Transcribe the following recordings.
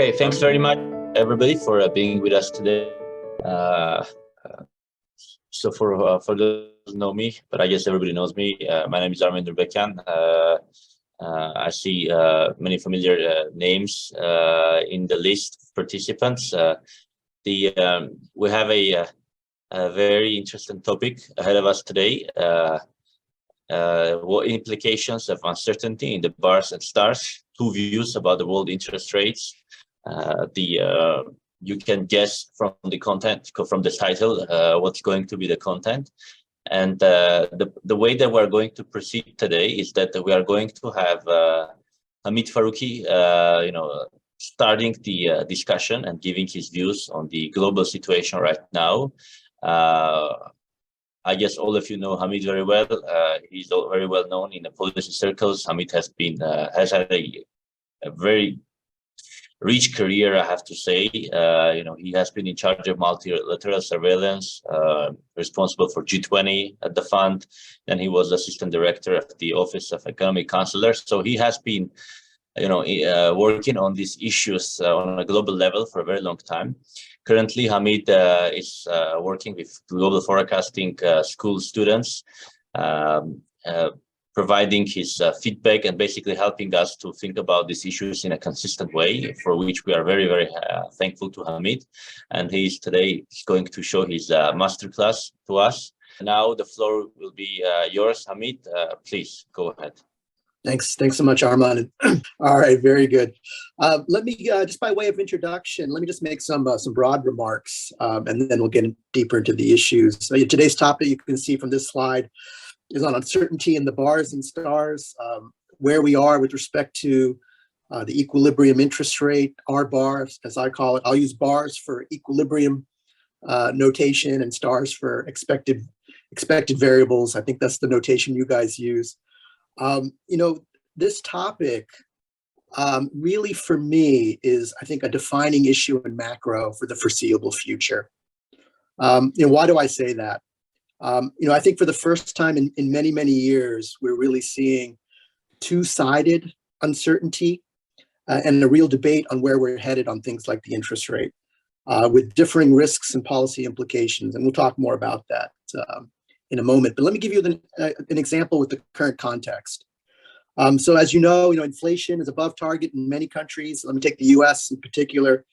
Okay, thanks very much, everybody, for being with us today. So for those who know me, but I guess everybody knows me, my name is Hamid. I see many familiar names in the list of participants. We have a very interesting topic ahead of us today. What implications of uncertainty in the bars and stars? Two views about the world interest rates. You can guess from the content, from the title, what's going to be the content. And the way that we're going to proceed today is that we are going to have Hamid Faruqee, starting the discussion and giving his views on the global situation right now. I guess all of you know Hamid very well. He's very well known in the policy circles. Hamid has had a very rich career, I have to say. He has been in charge of multilateral surveillance, responsible for G20 at the fund, and he was assistant director of the Office of Economic Counselor. So he has been, working on these issues on a global level for a very long time. Currently, Hamid is working with global forecasting school students, providing his feedback and basically helping us to think about these issues in a consistent way, for which we are very, very thankful to Hamid. And he's going to show his masterclass to us. Now the floor will be yours, Hamid. Please go ahead. Thanks so much, Armand. All right, very good. Let me, just by way of introduction, let me just make some broad remarks, and then we'll get deeper into the issues. So today's topic, you can see from this slide, is on uncertainty in the bars and stars, where we are with respect to the equilibrium interest rate, R bar, as I call it. I'll use bars for equilibrium notation and stars for expected variables. I think that's the notation you guys use. This topic really for me is, I think, a defining issue in macro for the foreseeable future. Why do I say that? I think for the first time in many, many years, we're really seeing two-sided uncertainty and a real debate on where we're headed on things like the interest rate, with differing risks and policy implications. And we'll talk more about that in a moment. But let me give you an example with the current context. So as you know, inflation is above target in many countries. Let me take the US in particular.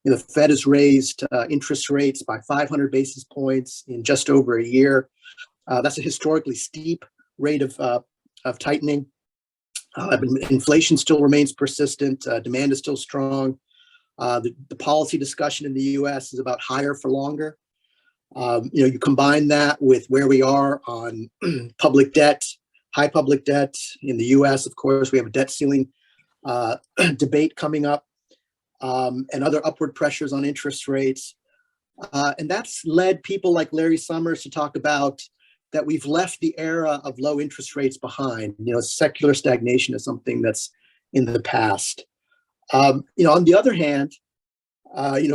The Fed has raised interest rates by 500 basis points in just over a year. That's a historically steep rate of tightening. Inflation still remains persistent. Demand is still strong. The policy discussion in the US is about higher for longer. You combine that with where we are on public debt, high public debt in the US. Of course, we have a debt ceiling debate coming up. And other upward pressures on interest rates. And that's led people like Larry Summers to talk about that we've left the era of low interest rates behind. Secular stagnation is something that's in the past. On the other hand,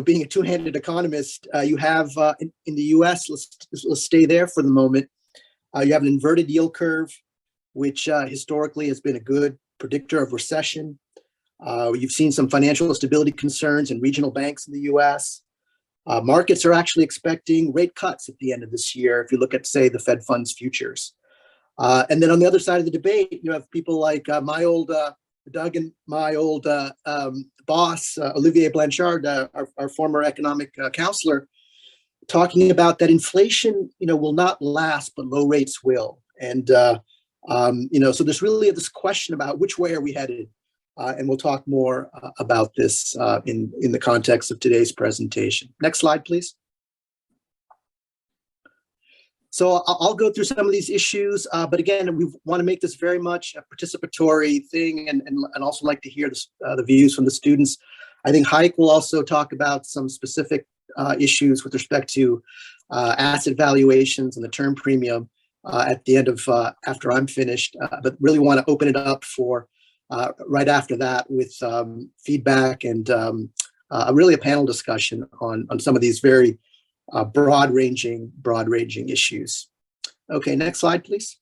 being a two-handed economist, you have in the US, let's stay there for the moment. You have an inverted yield curve, which historically has been a good predictor of recession. You've seen some financial stability concerns in regional banks in the US. Markets are actually expecting rate cuts at the end of this year, if you look at, say, the Fed funds futures. And then on the other side of the debate, you have people like my old Doug and my old boss, Olivier Blanchard, our former economic counselor, talking about that inflation, will not last, but low rates will. And, so there's really this question about which way are we headed? And we'll talk more about this in the context of today's presentation. Next slide, please. So I'll go through some of these issues, but again, we want to make this very much a participatory thing, and also like to hear the views from the students. I think Hayek will also talk about some specific issues with respect to asset valuations and the term premium at the end of after I'm finished, but really want to open it up for right after that with feedback and really a panel discussion on some of these very broad-ranging issues. Okay, next slide, please.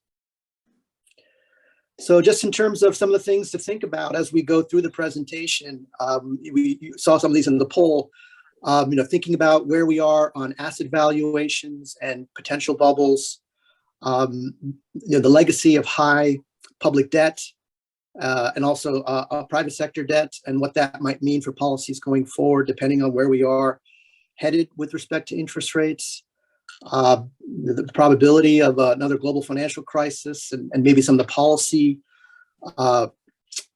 So just in terms of some of the things to think about as we go through the presentation, you saw some of these in the poll, thinking about where we are on asset valuations and potential bubbles, the legacy of high public debt, and also private sector debt, and what that might mean for policies going forward, depending on where we are headed with respect to interest rates, the probability of another global financial crisis, and maybe some of the policy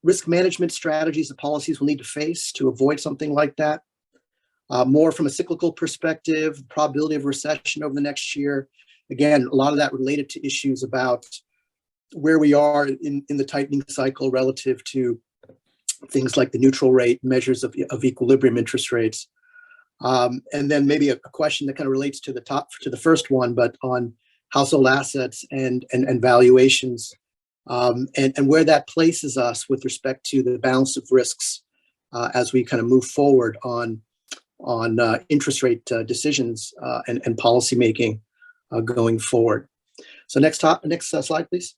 risk management strategies that policies will need to face to avoid something like that. More from a cyclical perspective, probability of recession over the next year. Again, a lot of that related to issues about where we are in the tightening cycle relative to things like the neutral rate measures of equilibrium interest rates. And then maybe a question that kind of relates to the first one, but on household assets and valuations, and where that places us with respect to the balance of risks as we kind of move forward on interest rate decisions and policy making going forward. So next slide, please.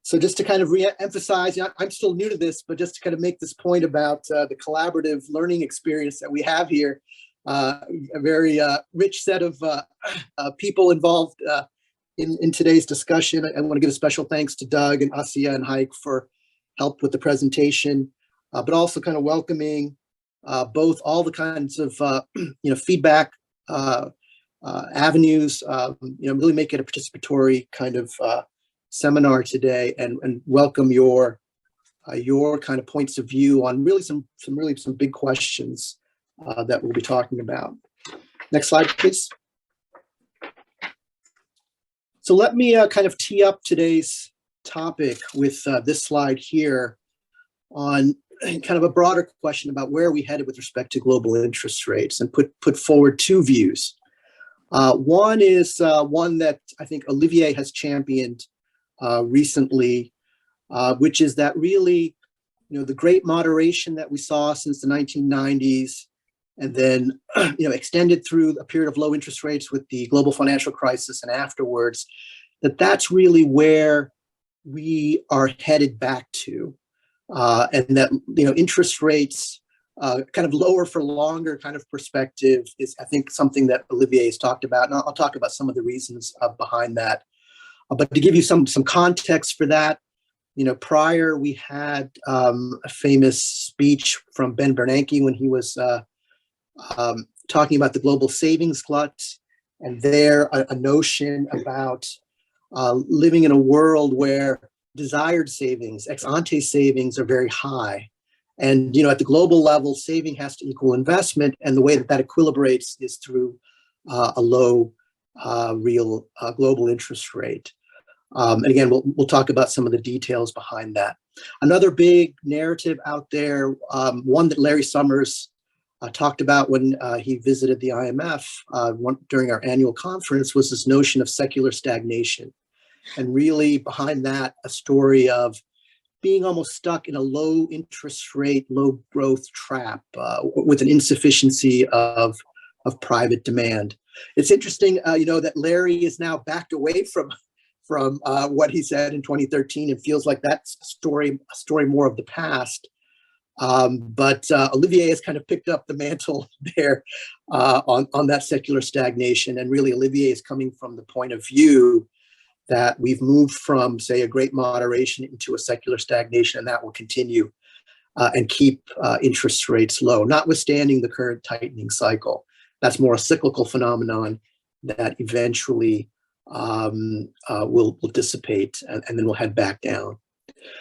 So just to kind of re-emphasize, I'm still new to this, but just to kind of make this point about the collaborative learning experience that we have here, a very rich set of people involved in today's discussion. I want to give a special thanks to Doug and Asiya and Haik for help with the presentation, but also kind of welcoming both all the kinds of feedback avenues, really make it a participatory kind of seminar today, and welcome your kind of points of view on really some big questions that we'll be talking about. Next slide, please. So let me kind of tee up today's topic with this slide here on kind of a broader question about where we headed with respect to global interest rates, and put forward two views. One is one that I think Olivier has championed recently, which is that really, the great moderation that we saw since the 1990s, and then, extended through a period of low interest rates with the global financial crisis and afterwards, that's really where we are headed back to, and that, interest rates kind of lower for longer kind of perspective is, I think, something that Olivier has talked about, and I'll talk about some of the reasons behind that. But to give you some context for that, prior we had a famous speech from Ben Bernanke when he was talking about the global savings glut, and there a notion about living in a world where desired savings, ex ante savings, are very high. And at the global level, saving has to equal investment, and the way that equilibrates is through a low real global interest rate. And again, we'll talk about some of the details behind that. Another big narrative out there, one that Larry Summers talked about when he visited the IMF during our annual conference, was this notion of secular stagnation. And really behind that, a story of being almost stuck in a low interest rate, low growth trap with an insufficiency of private demand. It's interesting, that Larry is now backed away from what he said in 2013, and feels like that's a story more of the past. But Olivier has kind of picked up the mantle there on that secular stagnation. And really, Olivier is coming from the point of view that we've moved from, say, a great moderation into a secular stagnation, and that will continue and keep interest rates low, notwithstanding the current tightening cycle. That's more a cyclical phenomenon that eventually will dissipate, and then we'll head back down.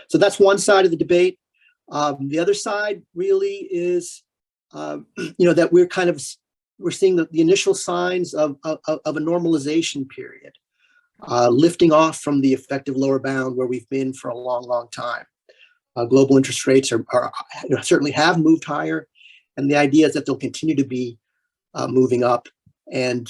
So that's one side of the debate. The other side really is, that we're seeing the initial signs of a normalization period, lifting off from the effective lower bound where we've been for a long time. Global interest rates are certainly have moved higher, and the idea is that they'll continue to be moving up and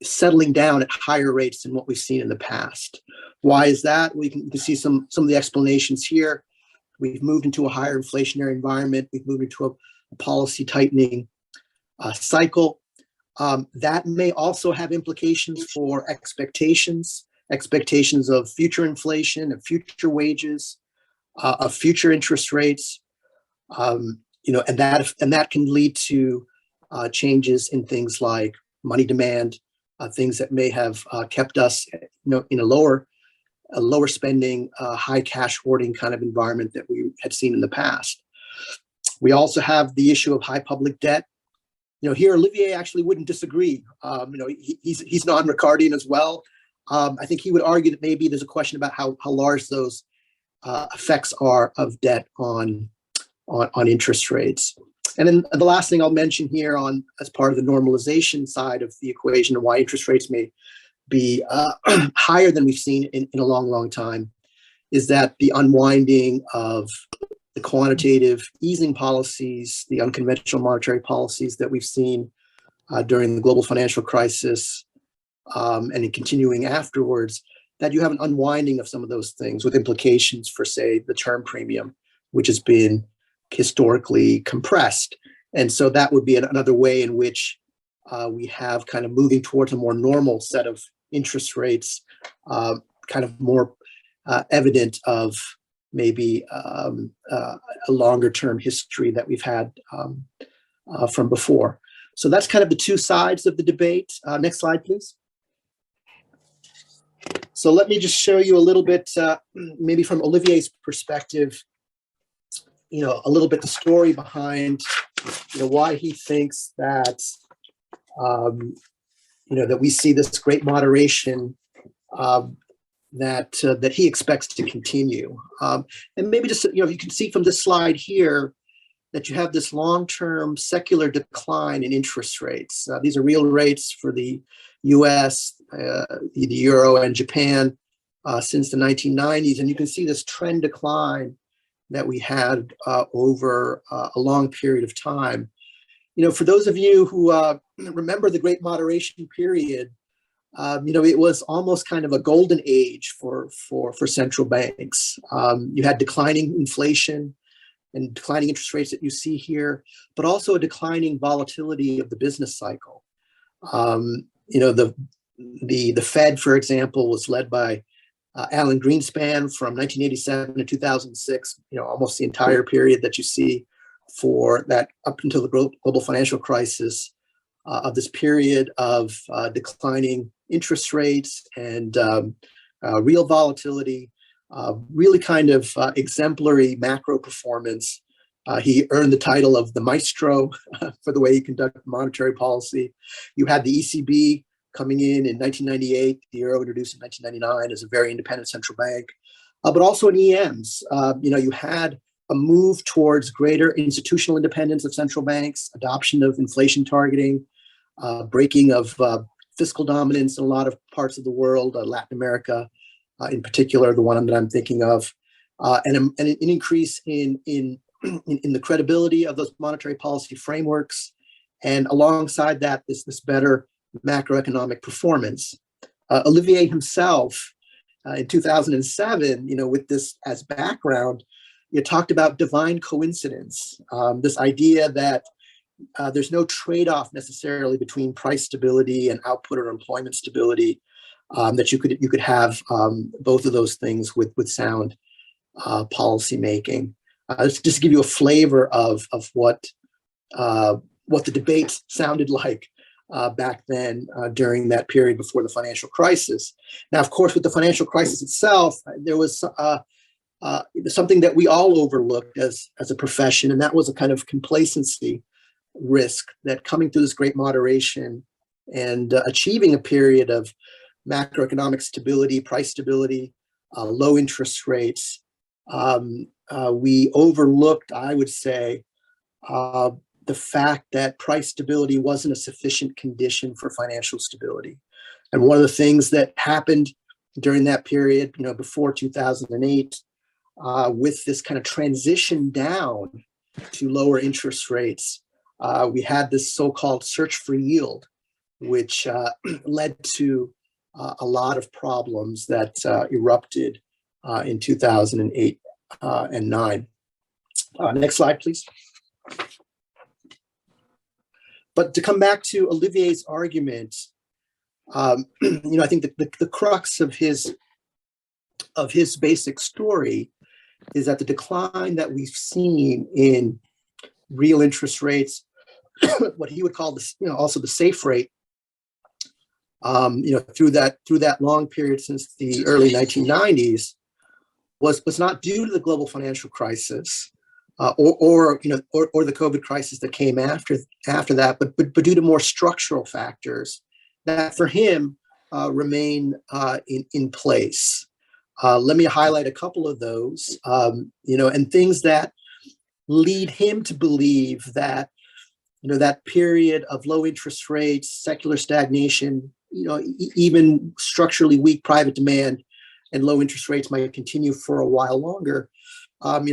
settling down at higher rates than what we've seen in the past. Why is that? We can see some of the explanations here. We've moved into a higher inflationary environment. We've moved into a policy tightening cycle. That may also have implications for expectations expectations of future inflation, of future wages, of future interest rates, and that can lead to changes in things like money demand, things that may have kept us, in a lower spending, high cash hoarding kind of environment that we had seen in the past. We also have the issue of high public debt. Here Olivier actually wouldn't disagree. He's non-Ricardian as well. I think he would argue that maybe there's a question about how large those effects are of debt on interest rates. And then the last thing I'll mention here as part of the normalization side of the equation and why interest rates may be higher than we've seen in a long, long time is that the unwinding of the quantitative easing policies, the unconventional monetary policies that we've seen during the global financial crisis and in continuing afterwards, that you have an unwinding of some of those things with implications for, say, the term premium, which has been historically compressed. And so that would be another way in which we have kind of moving towards a more normal set of interest rates, kind of more evident of maybe a longer term history that we've had from before. So that's kind of the two sides of the debate. Next slide, please. So let me just show you a little bit, maybe from Olivier's perspective, a little bit the story behind, why he thinks that, that we see this great moderation that he expects to continue. And maybe just, you can see from this slide here that you have this long-term secular decline in interest rates. These are real rates for the US, the Euro, and Japan since the 1990s. And you can see this trend decline that we had over a long period of time. For those of you who remember the Great Moderation period, it was almost kind of a golden age for central banks. You had declining inflation and declining interest rates that you see here, but also a declining volatility of the business cycle. The Fed, for example, was led by Alan Greenspan from 1987 to 2006, almost the entire period that you see for that up until the global financial crisis, of this period of declining interest rates and real volatility, really kind of exemplary macro performance. He earned the title of the maestro for the way he conducted monetary policy. You had the ECB coming in 1998, the euro introduced in 1999 as a very independent central bank, but also in EMs. You had a move towards greater institutional independence of central banks, adoption of inflation targeting, breaking of fiscal dominance in a lot of parts of the world, Latin America in particular, the one that I'm thinking of, and an increase in the credibility of those monetary policy frameworks, and alongside that, this better macroeconomic performance. Olivier himself, in 2007, with this as background, talked about divine coincidence, this idea that there's no trade-off necessarily between price stability and output or employment stability, that you could have both of those things with sound policy making. Just to give you a flavor of what the debate sounded like back then during that period before the financial crisis. Now, of course, with the financial crisis itself, there was something that we all overlooked as a profession, and that was a kind of complacency risk that coming through this great moderation and achieving a period of macroeconomic stability, price stability, low interest rates, we overlooked, I would say, the fact that price stability wasn't a sufficient condition for financial stability. And one of the things that happened during that period, before 2008, with this kind of transition down to lower interest rates, we had this so-called search for yield, which led to a lot of problems that erupted in 2008 and 9. Next slide, please. But to come back to Olivier's argument, I think the crux of his basic story is that the decline that we've seen in real interest rates, what he would call this, also the safe rate, through that long period since the early 1990s, was not due to the global financial crisis, or the COVID crisis that came after that, but due to more structural factors that for him remain in place. Let me highlight a couple of those, and things that lead him to believe that, that period of low interest rates, secular stagnation, even structurally weak private demand and low interest rates might continue for a while longer.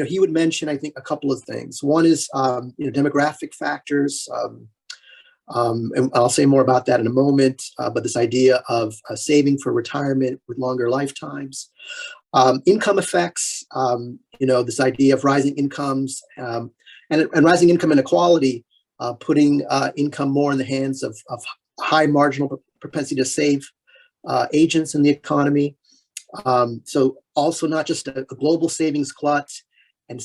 He would mention, I think, a couple of things. One is, demographic factors. And I'll say more about that in a moment, but this idea of saving for retirement with longer lifetimes, income effects, this idea of rising incomes, and rising income inequality, putting income more in the hands of high marginal propensity to save agents in the economy. So also not just a global savings glut and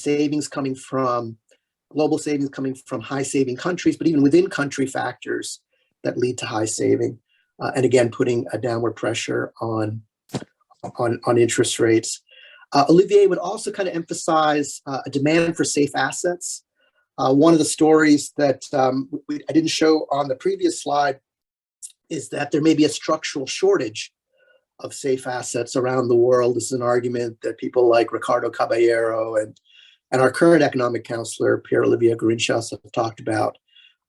global savings coming from high saving countries, but even within country factors that lead to high saving. And again, putting a downward pressure on interest rates. Olivier would also kind of emphasize a demand for safe assets. One of the stories that I didn't show on the previous slide is that there may be a structural shortage of safe assets around the world. This is an argument that people like Ricardo Caballero and our current economic counselor, Pierre-Olivier Gourinchas, have talked about.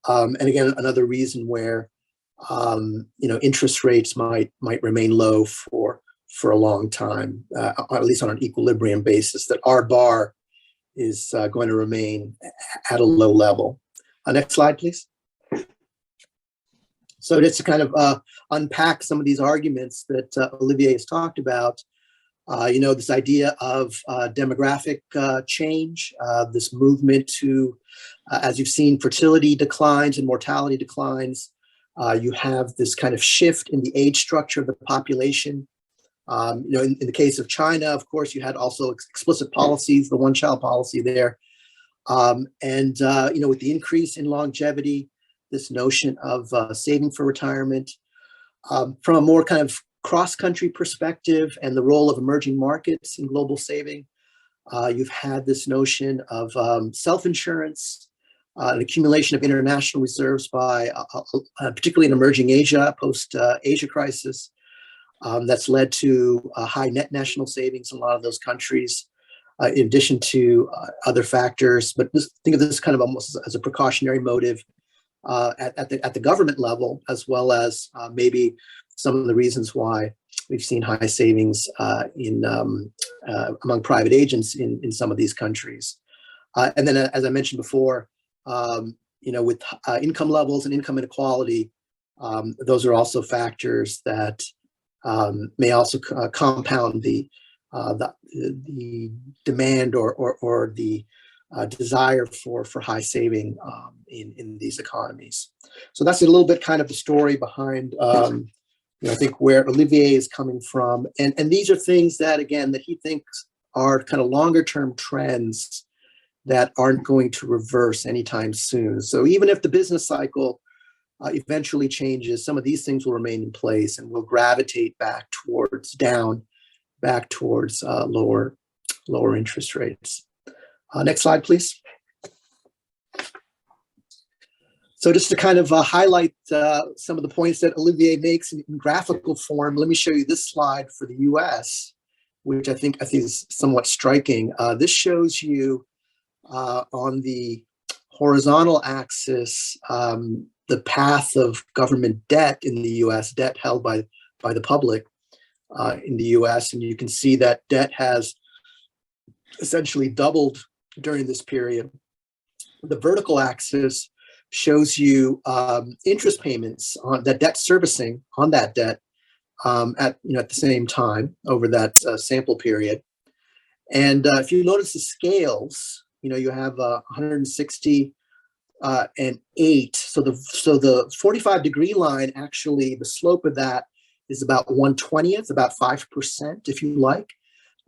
And again, another reason where interest rates might remain low for a long time, at least on an equilibrium basis, that our bar is going to remain at a low level. Next slide, please. So just to kind of unpack some of these arguments that Olivier has talked about, this idea of demographic change, this movement to, as you've seen, fertility declines and mortality declines. You have this kind of shift in the age structure of the population. In the case of China, of course, you had also explicit policies, the one-child policy there. With the increase in longevity, this notion of saving for retirement, from a more kind of cross-country perspective and the role of emerging markets in global saving, you've had this notion of self-insurance, an accumulation of international reserves by, particularly in emerging Asia, post-Asia crisis, that's led to high net national savings in a lot of those countries, in addition to other factors. But think of this kind of almost as a precautionary motive at the government level, as well as maybe some of the reasons why we've seen high savings among private agents in some of these countries. And then, as I mentioned before, with income levels and income inequality, those are also factors that may also compound the demand or the desire for high saving in these economies. So that's a little bit kind of the story behind, I think, where Olivier is coming from. And these are things that, again, that he thinks are kind of longer term trends that aren't going to reverse anytime soon. So even if the business cycle eventually changes, some of these things will remain in place and will gravitate back towards lower interest rates. Next slide, please. So just to kind of highlight some of the points that Olivier makes in graphical form, let me show you this slide for the US, which I think is somewhat striking. This shows you on the horizontal axis the path of government debt in the US, debt held by the public in the US. And you can see that debt has essentially doubled during this period. The vertical axis shows you interest payments on that debt, servicing on that debt at the same time over that sample period. And if you notice the scales, you have 160 and 8. So the 45-degree line, actually, the slope of that is about 1/20th, about 5%, if you like.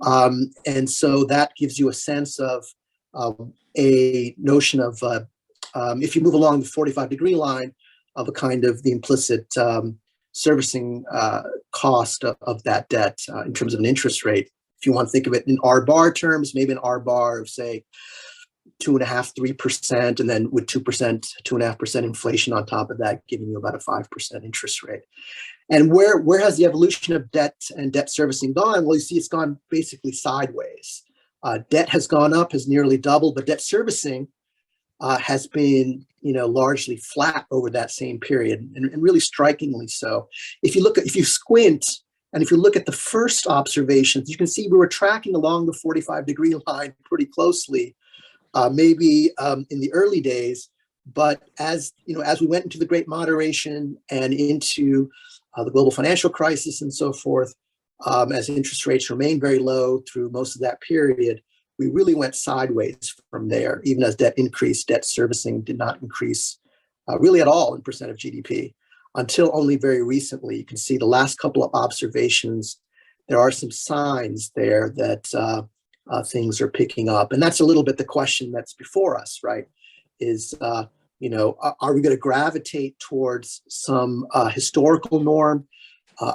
And so that gives you a sense of a notion of, if you move along the 45-degree line, of a kind of the implicit servicing cost of that debt in terms of an interest rate. If you want to think of it in R bar terms, maybe an R bar of, say, 2.5%, 3%, and then with 2%, 2.5% inflation on top of that, giving you about a 5% interest rate. And where has the evolution of debt and debt servicing gone? Well, you see it's gone basically sideways. Debt has gone up, has nearly doubled, but debt servicing has been, largely flat over that same period, and really strikingly so. If you squint, and if you look at the first observations, you can see we were tracking along the 45-degree line pretty closely, maybe in the early days. But as we went into the Great Moderation and into the global financial crisis and so forth, as interest rates remained very low through most of that period, we really went sideways from there. Even as debt increased, debt servicing did not increase really at all in percent of GDP until only very recently. You can see the last couple of observations, there are some signs there that things are picking up. And that's a little bit the question that's before us, right? Is, are we going to gravitate towards some historical norm,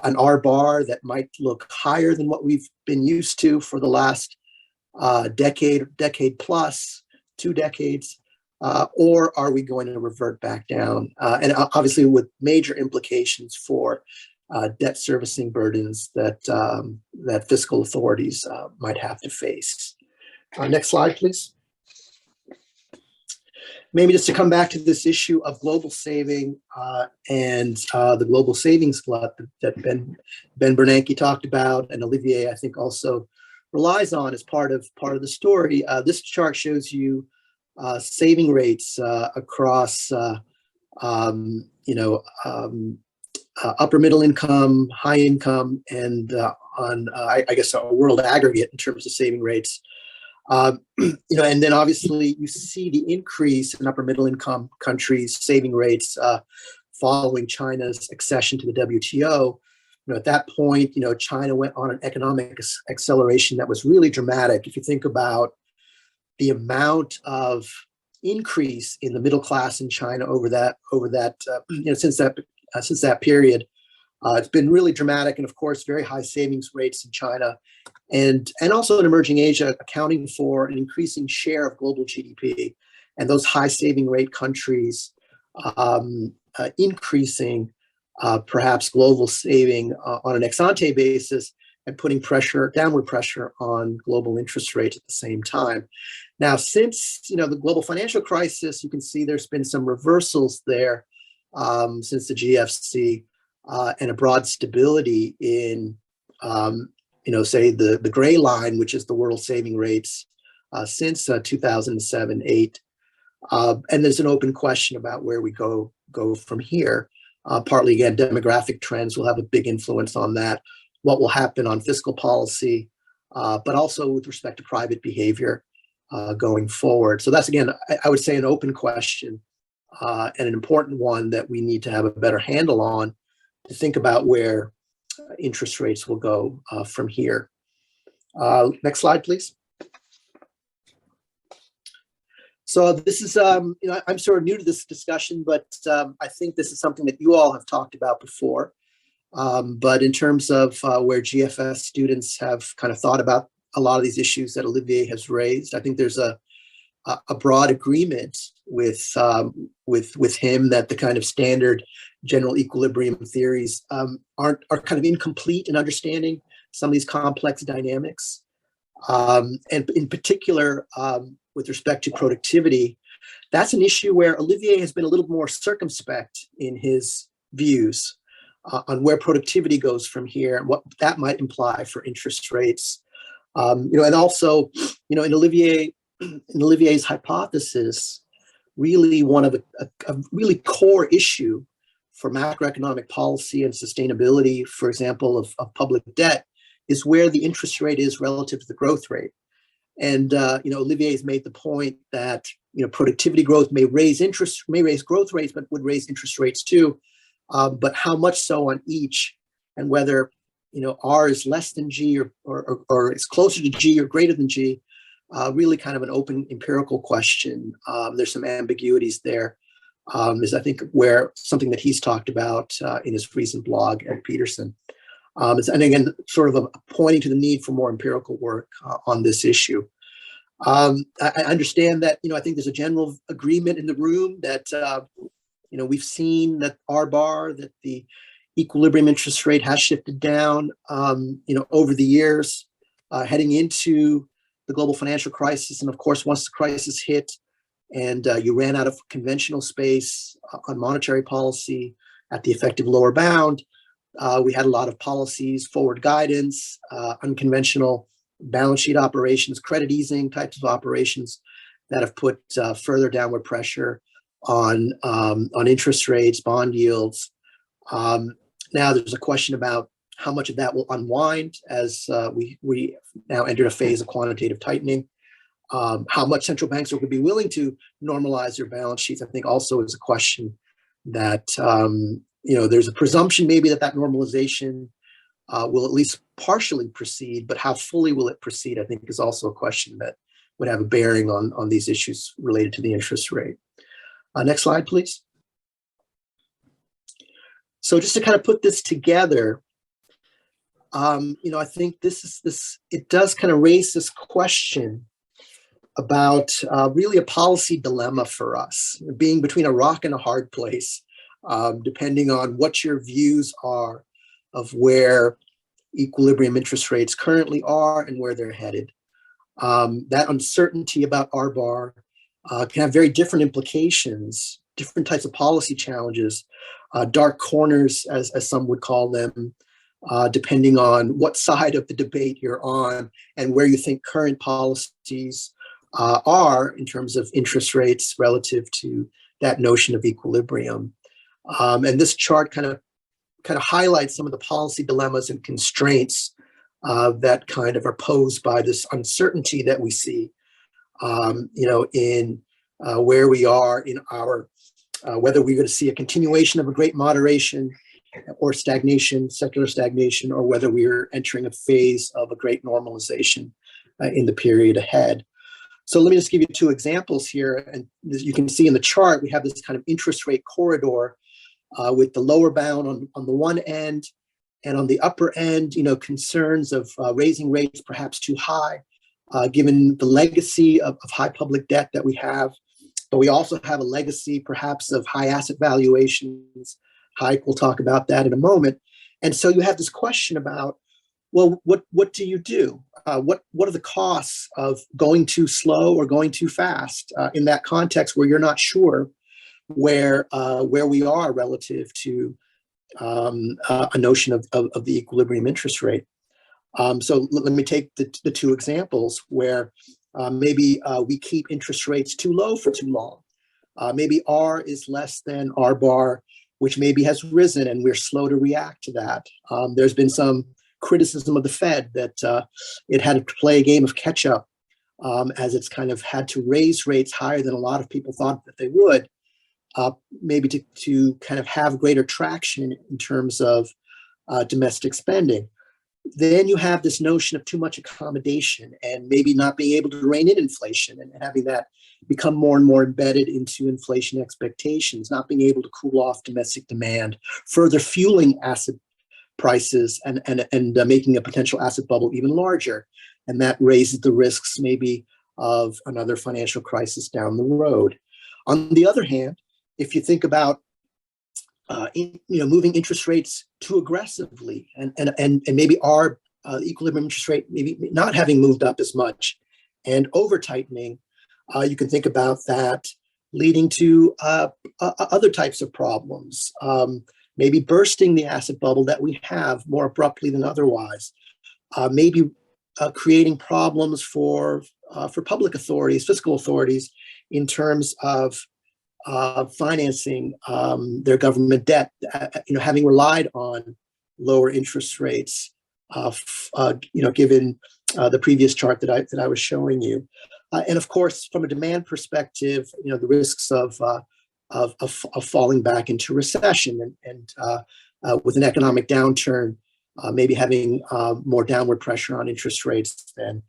an R bar that might look higher than what we've been used to for the last decade plus, 2 decades, or are we going to revert back down? And obviously with major implications for debt servicing burdens that fiscal authorities might have to face. Next slide, please. Maybe just to come back to this issue of global saving and the global savings glut that Ben Bernanke talked about, and Olivier, I think, also relies on as part of the story. This chart shows you saving rates across upper middle income, high income, and on I guess a world aggregate in terms of saving rates. And then obviously you see the increase in upper middle income countries' saving rates following China's accession to the WTO. At that point, China went on an economic acceleration that was really dramatic. If you think about the amount of increase in the middle class in China since that period, it's been really dramatic, and of course, very high savings rates in China, and also in emerging Asia, accounting for an increasing share of global GDP, and those high saving rate countries increasing perhaps global saving on an ex-ante basis and putting downward pressure on global interest rates at the same time. Now, since the global financial crisis, you can see there's been some reversals there since the GFC and a broad stability in, say the gray line, which is the world saving rates since 2007-8. And there's an open question about where we go from here. Partly, again, demographic trends will have a big influence on that, what will happen on fiscal policy, but also with respect to private behavior going forward. So that's, again, I would say an open question and an important one that we need to have a better handle on to think about where interest rates will go from here. Next slide, please. So this is, I'm sort of new to this discussion, but I think this is something that you all have talked about before. But in terms of where GFS students have kind of thought about a lot of these issues that Olivier has raised, I think there's a broad agreement with him that the kind of standard general equilibrium theories are kind of incomplete in understanding some of these complex dynamics. And in particular, with respect to productivity, that's an issue where Olivier has been a little more circumspect in his views on where productivity goes from here and what that might imply for interest rates. And also, in Olivier's hypothesis, really one of a really core issue for macroeconomic policy and sustainability, for example, of public debt, is where the interest rate is relative to the growth rate. And Olivier has made the point that productivity growth may raise growth rates, but would raise interest rates too. But how much so on each and whether, R is less than G or is closer to G or greater than G, really kind of an open empirical question. There's some ambiguities there, is I think where something that he's talked about in his recent blog at Peterson. And again, sort of pointing to the need for more empirical work on this issue. I understand that, I think there's a general agreement in the room that, we've seen that R bar, that the equilibrium interest rate has shifted down, over the years, heading into the global financial crisis. And of course, once the crisis hit and you ran out of conventional space on monetary policy at the effective lower bound, we had a lot of policies, forward guidance, unconventional balance sheet operations, credit easing types of operations that have put further downward pressure on interest rates, bond yields. Now there's a question about how much of that will unwind as we now entered a phase of quantitative tightening. How much central banks are going to be willing to normalize their balance sheets, I think also is a question that, there's a presumption maybe that normalization will at least partially proceed, but how fully will it proceed, I think is also a question that would have a bearing on these issues related to the interest rate. Next slide, please. So just to kind of put this together, I think it does kind of raise this question about really a policy dilemma for us, being between a rock and a hard place, depending on what your views are of where equilibrium interest rates currently are and where they're headed. That uncertainty about R bar can have very different implications, different types of policy challenges, dark corners, as some would call them, depending on what side of the debate you're on and where you think current policies are in terms of interest rates relative to that notion of equilibrium. And this chart kind of highlights some of the policy dilemmas and constraints that kind of are posed by this uncertainty that we see, in where we are in our, whether we're going to see a continuation of a great moderation or stagnation, secular stagnation, or whether we're entering a phase of a great normalization in the period ahead. So let me just give you two examples here. And you can see in the chart, we have this kind of interest rate corridor with the lower bound on the one end, and on the upper end, concerns of raising rates perhaps too high, given the legacy of high public debt that we have. But we also have a legacy perhaps of high asset valuations. We'll talk about that in a moment. And so you have this question about, well, what do you do? What are the costs of going too slow or going too fast in that context where you're not sure where we are relative to a notion of the equilibrium interest rate? So let me take the two examples where maybe we keep interest rates too low for too long. Maybe R is less than R bar, which maybe has risen, and we're slow to react to that. There's been some criticism of the Fed that it had to play a game of catch up as it's kind of had to raise rates higher than a lot of people thought that they would, maybe to kind of have greater traction in terms of domestic spending. Then you have this notion of too much accommodation and maybe not being able to rein in inflation and having that become more and more embedded into inflation expectations, not being able to cool off domestic demand, further fueling asset prices and making a potential asset bubble even larger. And that raises the risks maybe of another financial crisis down the road. On the other hand, if you think about moving interest rates too aggressively and maybe our equilibrium interest rate maybe not having moved up as much and over tightening, you can think about that leading to other types of problems, maybe bursting the asset bubble that we have more abruptly than otherwise, maybe creating problems for public authorities, fiscal authorities, in terms of financing their government debt, having relied on lower interest rates, given the previous chart that I was showing you, and of course, from a demand perspective, the risks of falling back into recession and with an economic downturn, maybe having more downward pressure on interest rates than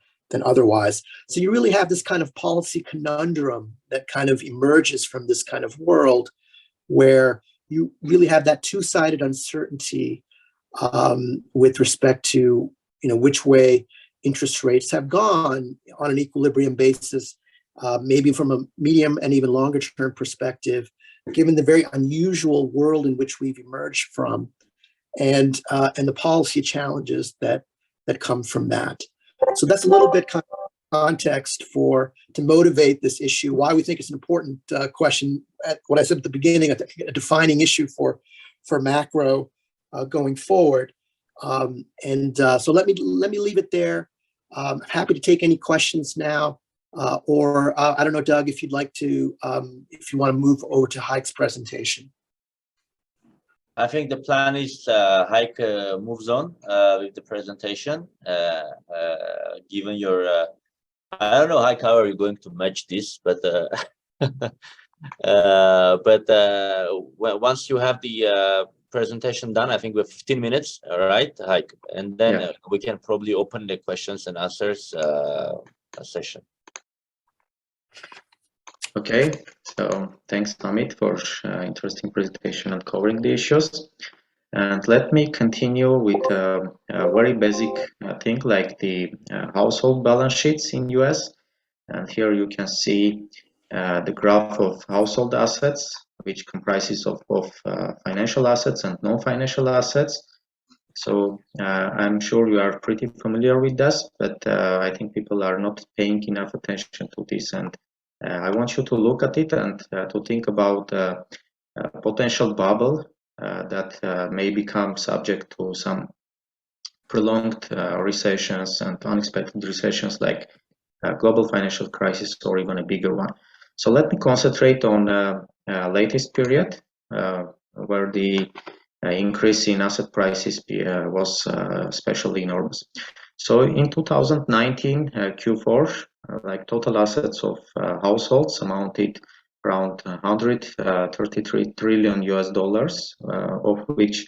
otherwise. So you really have this kind of policy conundrum that kind of emerges from this kind of world where you really have that two-sided uncertainty with respect to which way interest rates have gone on an equilibrium basis, maybe from a medium and even longer term perspective, given the very unusual world in which we've emerged from, and the policy challenges that come from that. So that's a little bit kind of context to motivate this issue, why we think it's an important question, at what I said at the beginning, a defining issue for macro going forward. So let me leave it there. I'm happy to take any questions now, or I don't know, Doug, if you'd like to, if you want to move over to Heik's presentation. I think the plan is Heik moves on with the presentation. Given your, I don't know, Heik, how are you going to match this? But once you have the presentation done, I think we have 15 minutes, all right, Heik, and then we can probably open the questions and answers session. Okay, so thanks, Hamid, for interesting presentation and covering the issues. And let me continue with a very basic thing like the household balance sheets in US. And here you can see the graph of household assets, which comprises of both financial assets and non-financial assets. So I'm sure you are pretty familiar with this, but I think people are not paying enough attention to this. And I want you to look at it and to think about a potential bubble that may become subject to some prolonged recessions and unexpected recessions like global financial crisis or even a bigger one. So let me concentrate on latest period where the increase in asset prices was especially enormous. So in 2019 Q4, like total assets of households amounted around 133 trillion US dollars, of which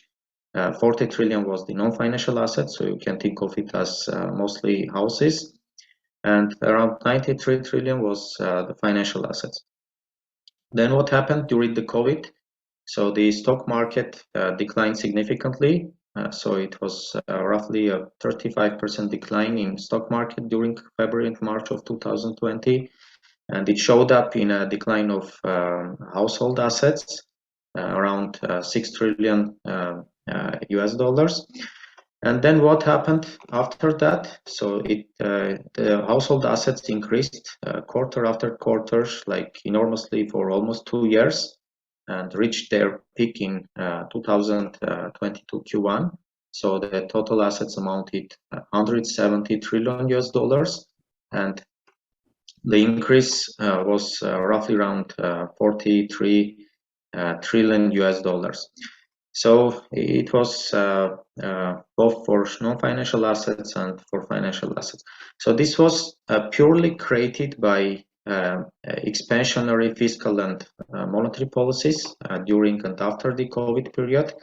40 trillion was the non-financial assets. So you can think of it as mostly houses, and around 93 trillion was the financial assets. Then what happened during the COVID? So the stock market declined significantly. So it was roughly a 35% decline in stock market during February and March of 2020. And it showed up in a decline of household assets, around 6 trillion US dollars. And then what happened after that? So the household assets increased quarter after quarter, like enormously for almost 2 years, and reached their peak in 2022 Q1. So the total assets amounted 170 trillion US dollars, and the increase was roughly around 43 trillion US dollars. So it was both for non-financial assets and for financial assets. So this was purely created by expansionary fiscal and monetary policies during and after the COVID period.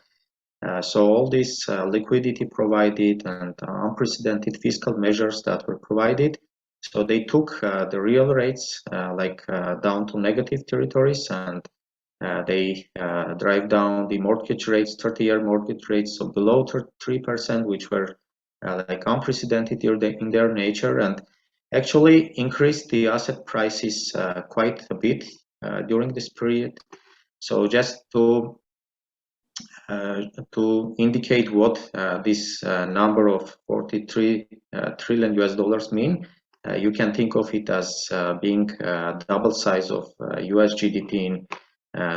So all this liquidity provided and unprecedented fiscal measures that were provided, so they took the real rates down to negative territories, and they drive down the mortgage rates, 30-year mortgage rates, so below 3%, which were like unprecedented in their nature, and actually increased the asset prices quite a bit during this period. So just to indicate what this number of 43 trillion US dollars mean, you can think of it as being double size of US GDP in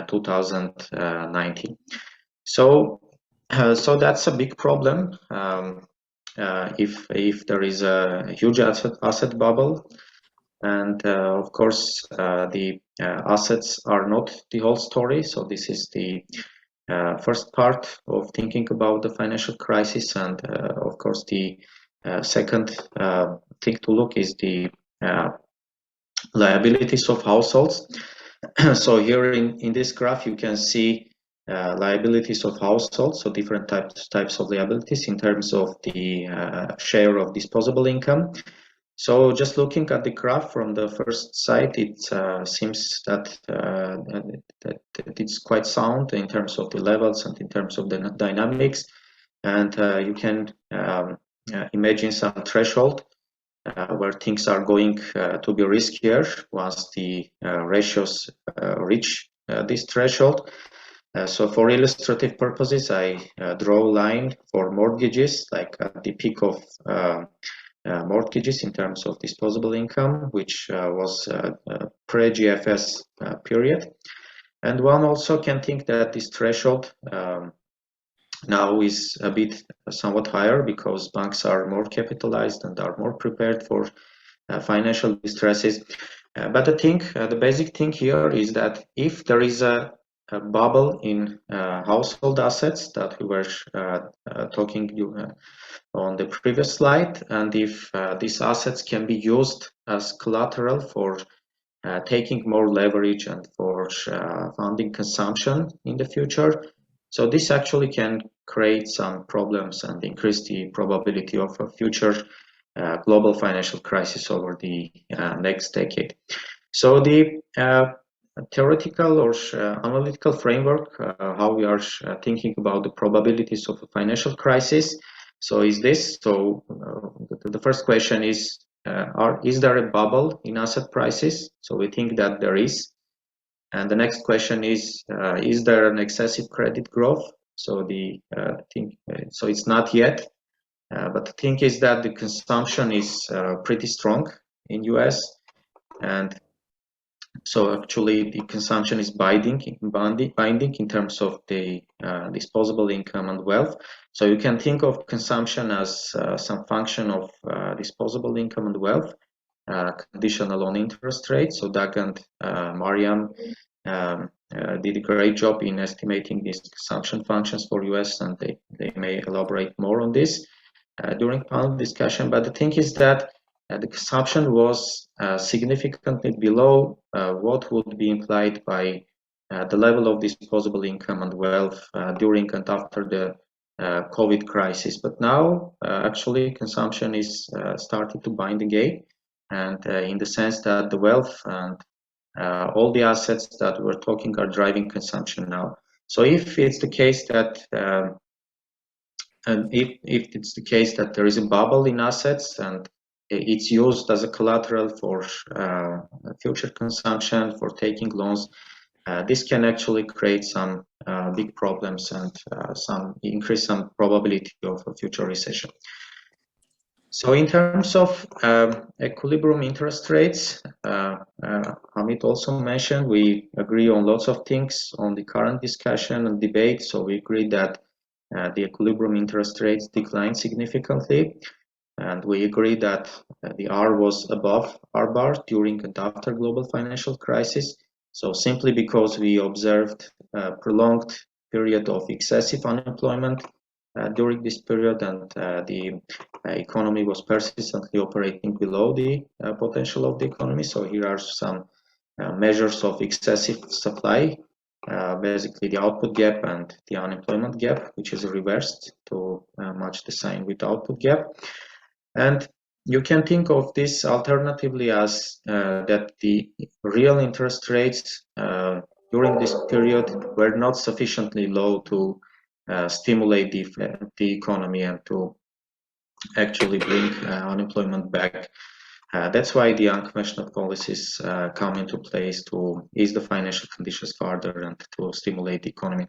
2019. So that's a big problem. If there is a huge asset bubble, and of course the assets are not the whole story. So this is the first part of thinking about the financial crisis, and of course the second thing to look is the liabilities of households. So here in this graph you can see liabilities of households, so different types of liabilities in terms of the share of disposable income. So just looking at the graph from the first side, it seems that it's quite sound in terms of the levels and in terms of the dynamics. And you can imagine some threshold where things are going to be riskier once the ratios reach this threshold. So for illustrative purposes, I draw a line for mortgages, like at the peak of mortgages in terms of disposable income, which was pre-GFS period. And one also can think that this threshold now is a bit somewhat higher because banks are more capitalized and are more prepared for financial distresses. But the basic thing here is that if there is a bubble in household assets that we were talking on the previous slide, and if these assets can be used as collateral for taking more leverage and for funding consumption in the future, so this actually can create some problems and increase the probability of a future global financial crisis over the next decade. So the theoretical or analytical framework, how we are thinking about the probabilities of a financial crisis. So is this, so the first question is there a bubble in asset prices? So we think that there is. And the next question is there an excessive credit growth? So so it's not yet, but the thing is that the consumption is pretty strong in US, and so actually the consumption is binding in terms of the disposable income and wealth. So you can think of consumption as some function of disposable income and wealth, conditional on interest rates. So Doug and Mariam did a great job in estimating these consumption functions for US, and they may elaborate more on this during panel discussion. But the thing is that the consumption was significantly below what would be implied by the level of disposable income and wealth during and after the COVID crisis. But now actually consumption is starting to bind again, and in the sense that the wealth and all the assets that we're talking are driving consumption now. So if it's the case that if it's the case that there is a bubble in assets and it's used as a collateral for future consumption, for taking loans, this can actually create some big problems and increase some probability of a future recession. So in terms of equilibrium interest rates, Hamid also mentioned, we agree on lots of things on the current discussion and debate. So we agree that the equilibrium interest rates declined significantly. And we agree that the R was above R bar during and after global financial crisis. So simply because we observed a prolonged period of excessive unemployment during this period, and the economy was persistently operating below the potential of the economy. So here are some measures of excessive supply, basically the output gap and the unemployment gap, which is reversed to match the sign with output gap. And you can think of this alternatively as that the real interest rates during this period were not sufficiently low to stimulate the economy and to actually bring unemployment back. That's why the unconventional policies come into place to ease the financial conditions further and to stimulate the economy.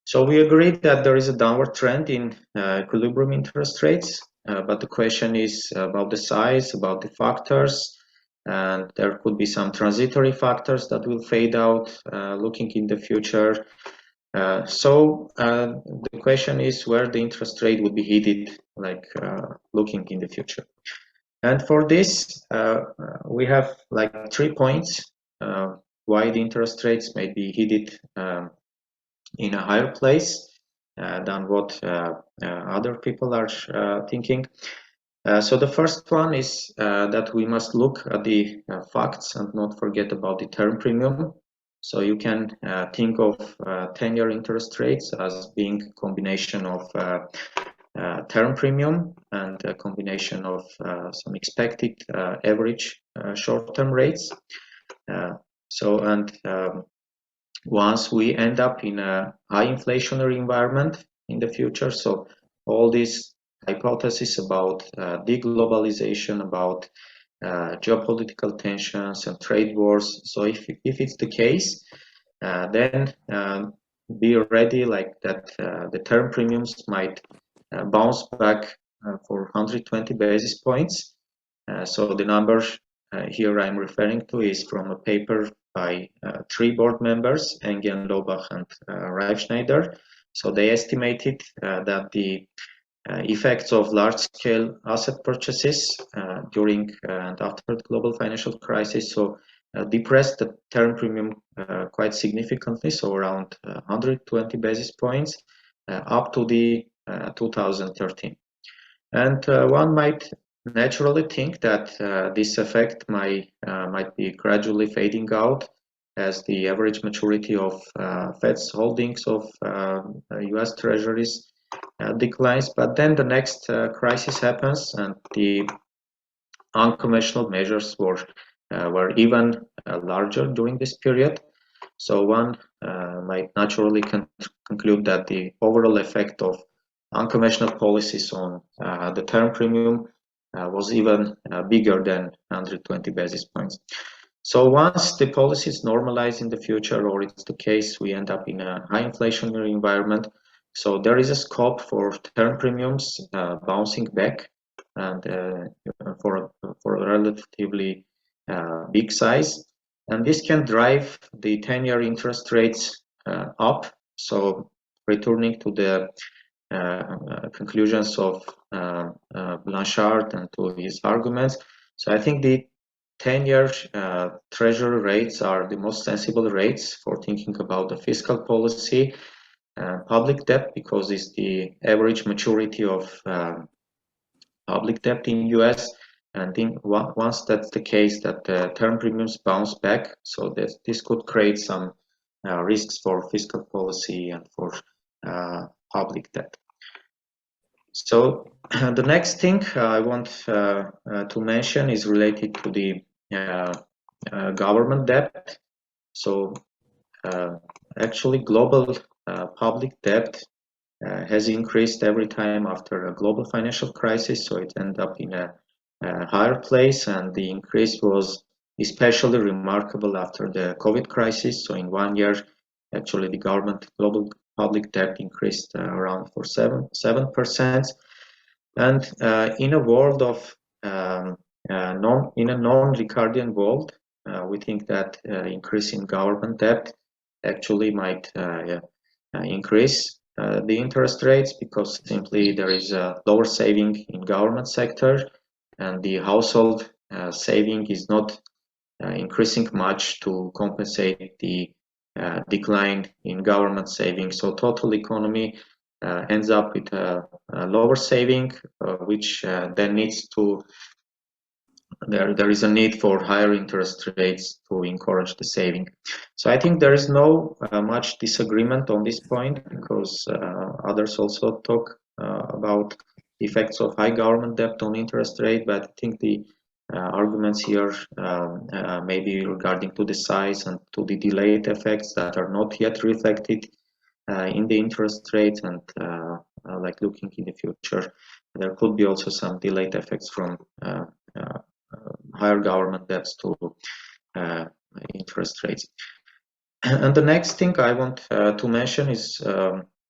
So we agree that there is a downward trend in equilibrium interest rates, but the question is about the size, about the factors, and there could be some transitory factors that will fade out looking in the future. So the question is where the interest rate would be headed, like looking in the future. And for this, we have like 3 points why the interest rates may be headed in a higher place than what other people are thinking. So the first one is that we must look at the facts and not forget about the term premium. So you can think of 10-year interest rates as being a combination of term premium and a combination of some expected average short-term rates. Once we end up in a high inflationary environment in the future, so all these hypotheses about deglobalization, about geopolitical tensions and trade wars. So if it's the case, then be ready like that the term premiums might bounce back for 120 basis points. So the number here I'm referring to is from a paper by 3 board members, Engen, Lobach, and Reifschneider. So they estimated that the effects of large-scale asset purchases during and after the global financial crisis depressed the term premium quite significantly, so around 120 basis points up to the 2013. And one might naturally think that this effect might be gradually fading out as the average maturity of Fed's holdings of US Treasuries declines. But then the next crisis happens, and the unconventional measures were even larger during this period. So one might naturally conclude that the overall effect of unconventional policies on the term premium was even bigger than 120 basis points. So once the policies normalize in the future, or it's the case we end up in a high inflationary environment, so there is a scope for term premiums bouncing back, and for a relatively big size, and this can drive the 10-year interest rates up. So returning to the conclusions of Blanchard and to his arguments, so I think the 10-year treasury rates are the most sensible rates for thinking about the fiscal policy. Public debt, because it's the average maturity of public debt in US, and once that's the case, that the term premiums bounce back, so that this could create some risks for fiscal policy and for public debt. So the next thing I want to mention is related to the government debt. So actually global public debt has increased every time after a global financial crisis, so it ended up in a higher place, and the increase was especially remarkable after the COVID crisis. So in 1 year, actually the government global public debt increased around for 7%. And in a world of in a non-Ricardian world, we think that increasing government debt actually might increase the interest rates, because simply there is a lower saving in government sector, and the household saving is not increasing much to compensate the decline in government savings. So total economy ends up with a lower saving, which then needs to there is a need for higher interest rates to encourage the saving. So I think there is no much disagreement on this point, because others also talk about the effects of high government debt on interest rate, but I think the arguments here may be regarding to the size and to the delayed effects that are not yet reflected in the interest rate, and like looking in the future, there could be also some delayed effects from higher government debts to interest rates. And the next thing I want to mention is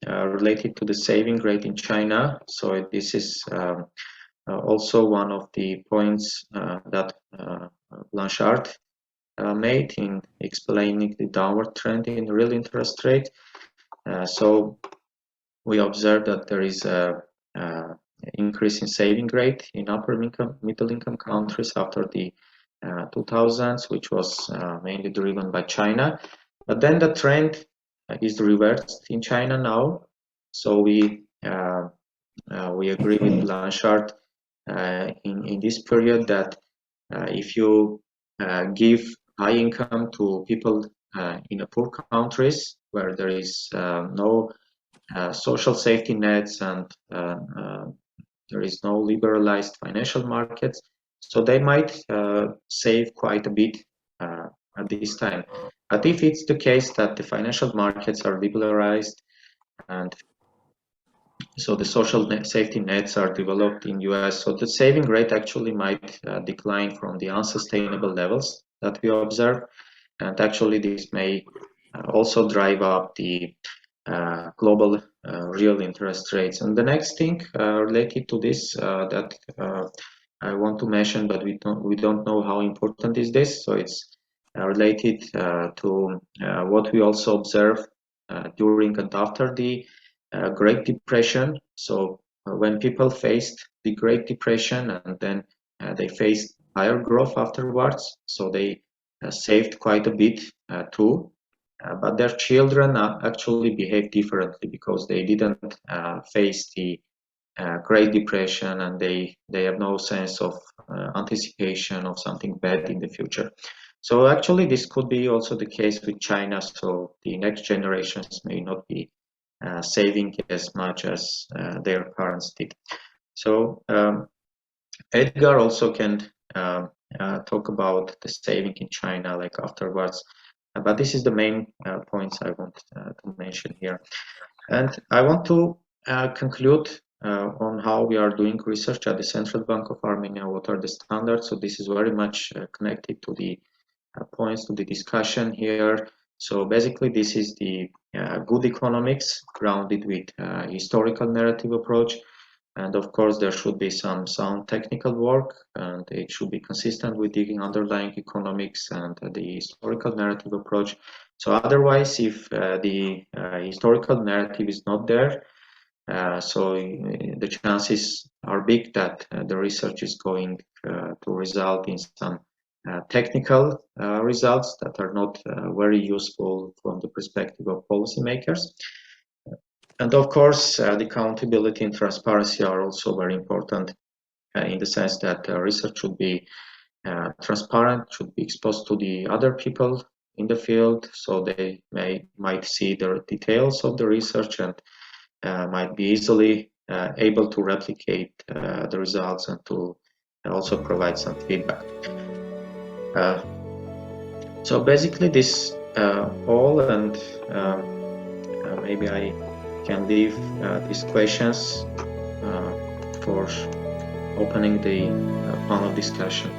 related to the saving rate in China. So this is also one of the points that Blanchard made in explaining the downward trend in real interest rate. So we observed that there is a increase in saving rate in upper income, middle income countries after the 2000s, which was mainly driven by China. But then the trend is reversed in China now. So we agree with Blanchard in this period that if you give high income to people in the poor countries where there is no social safety nets and there is no liberalized financial markets, so they might save quite a bit at this time. But if it's the case that the financial markets are liberalized and so the social safety nets are developed in US, so the saving rate actually might decline from the unsustainable levels that we observe, and actually this may also drive up the global real interest rates. And the next thing related to this that I want to mention, but we don't know how important is this, so it's related to what we also observe during and after the Great Depression. So when people faced the Great Depression and then they faced higher growth afterwards, so they saved quite a bit too, but their children actually behaved differently because they didn't face the Great Depression and they have no sense of anticipation of something bad in the future. So actually this could be also the case with China, so the next generations may not be saving as much as their parents did. So Edgar also can talk about the saving in China like afterwards, but this is the main points I want to mention here. And I want to conclude on how we are doing research at the Central Bank of Armenia, what are the standards. So this is very much connected to the points to the discussion here. So basically this is the good economics grounded with historical narrative approach, and of course there should be some sound technical work and it should be consistent with the underlying economics and the historical narrative approach. So otherwise, if the historical narrative is not there, so the chances are big that the research is going to result in some technical results that are not very useful from the perspective of policymakers. And of course, the accountability and transparency are also very important in the sense that research should be transparent, should be exposed to the other people in the field, so they might see the details of the research and might be easily able to replicate the results and to also provide some feedback. So basically this all, and maybe I can leave these questions for opening the panel discussion.